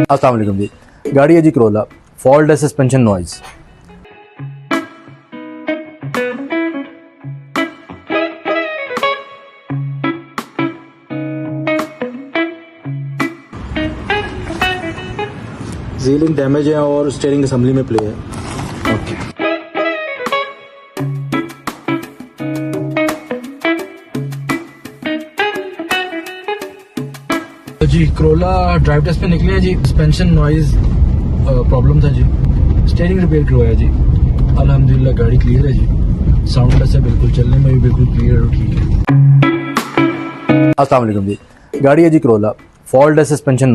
अस्सलाम वालेकुम जी। गाड़ी है जी करोला, फॉल्ट है सस्पेंशन नॉइज। सीलिंग डैमेज है और स्टीयरिंग असेंबली में प्ले है। ओके, जी करोला ड्राइव टेस्ट पे निकले हैं जी। सस्पेंशन नॉइज प्रॉब्लम था जी, स्टीयरिंग रिपेयर करवाया जी। अल्हम्दुलिल्लाह गाड़ी क्लियर है जी, साउंडलेस है, बिल्कुल चलने में भी बिल्कुल क्लियर और ठीक है। अस्सलाम वालेकुम जी। गाड़ी है जी करोला, फॉल्ट है सस्पेंशन